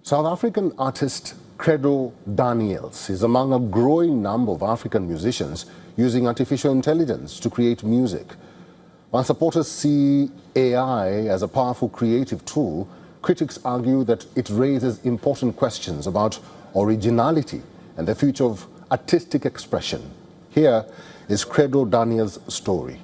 South African artist Credo Daniels is among a growing number of African musicians using artificial intelligence to create music. While supporters see AI as a powerful creative tool, critics argue that it raises important questions about originality and the future of artistic expression. Here is Credo Daniels' story.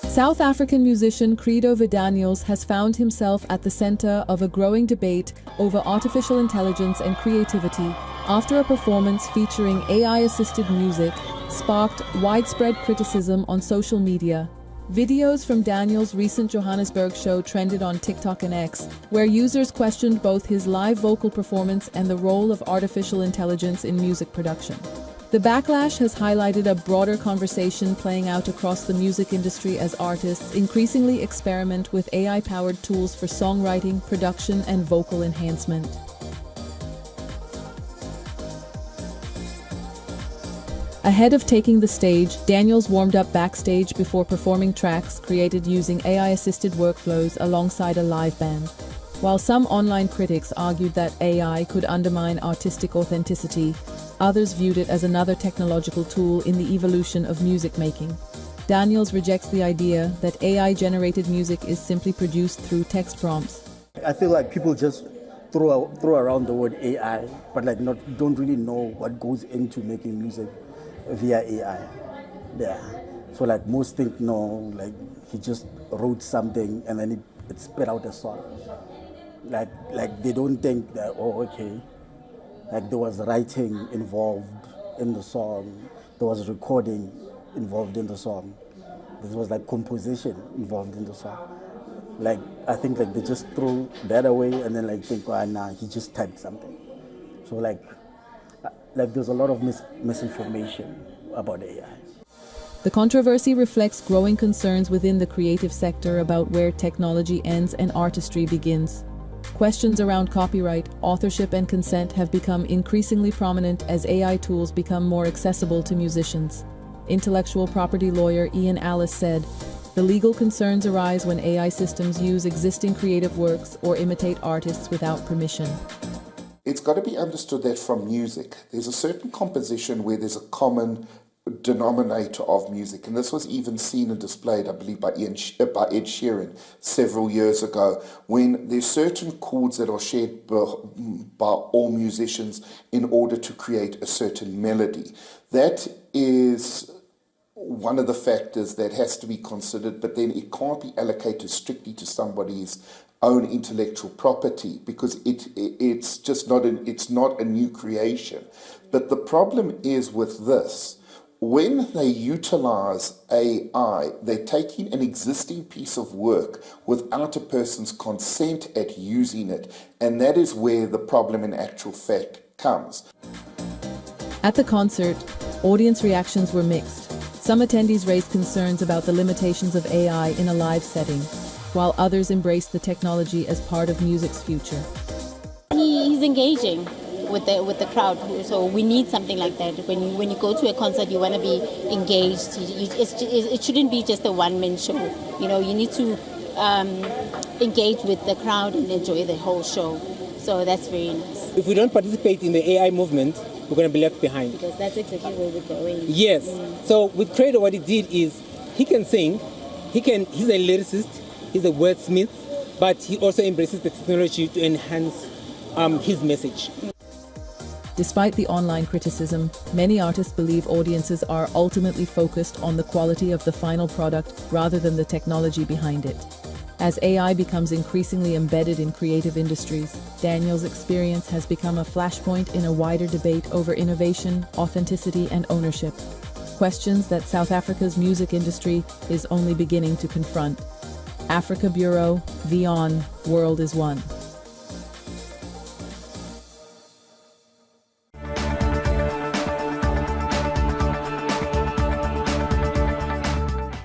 South African musician Credo Daniels has found himself at the center of a growing debate over artificial intelligence and creativity after a performance featuring AI-assisted music sparked widespread criticism on social media. Videos from Daniels' recent Johannesburg show trended on TikTok and X, where users questioned both his live vocal performance and the role of artificial intelligence in music production. The backlash has highlighted a broader conversation playing out across the music industry as artists increasingly experiment with AI-powered tools for songwriting, production, and vocal enhancement. Ahead of taking the stage, Daniels warmed up backstage before performing tracks created using AI-assisted workflows alongside a live band. While some online critics argued that AI could undermine artistic authenticity, others viewed it as another technological tool in the evolution of music making. Daniels rejects the idea that AI-generated music is simply produced through text prompts. I feel like people just throw around the word AI, but don't really know what goes into making music via AI. Yeah. So most think no, he just wrote something and then it spit out a song. They don't think that, oh, okay, there was writing involved in the song, there was recording involved in the song, there was composition involved in the song. I think they just throw that away and then think, oh, nah, he just typed something. So there's a lot of misinformation about AI. The controversy reflects growing concerns within the creative sector about where technology ends and artistry begins. Questions around copyright, authorship, and consent have become increasingly prominent as AI tools become more accessible to musicians. Intellectual property lawyer Ian Alice said, "The legal concerns arise when AI systems use existing creative works or imitate artists without permission." It's got to be understood that from music, there's a certain composition where there's a common denominator of music, and this was even seen and displayed, I believe, by Ed Sheeran several years ago, when there's certain chords that are shared by all musicians in order to create a certain melody. That is one of the factors that has to be considered, but then it can't be allocated strictly to somebody's own intellectual property, because it's just not a new creation. But the problem is with this, when they utilize AI, they're taking an existing piece of work without a person's consent at using it, and that is where the problem in actual fact comes. At the concert, audience reactions were mixed. Some attendees raised concerns about the limitations of AI in a live setting, while others embraced the technology as part of music's future. He's engaging with the crowd, so we need something like that. When you go to a concert, you want to be engaged. It shouldn't be just a one-man show. You need to engage with the crowd and enjoy the whole show. So that's very nice. If we don't participate in the AI movement, we're going to be left behind. Because that's exactly where we're going. Yes. So with Credo, what he did is he can sing, he's a lyricist, he's a wordsmith, but he also embraces the technology to enhance his message. Despite the online criticism, many artists believe audiences are ultimately focused on the quality of the final product rather than the technology behind it. As AI becomes increasingly embedded in creative industries, Daniels' experience has become a flashpoint in a wider debate over innovation, authenticity, and ownership. Questions that South Africa's music industry is only beginning to confront. Africa Bureau, WION, World is One.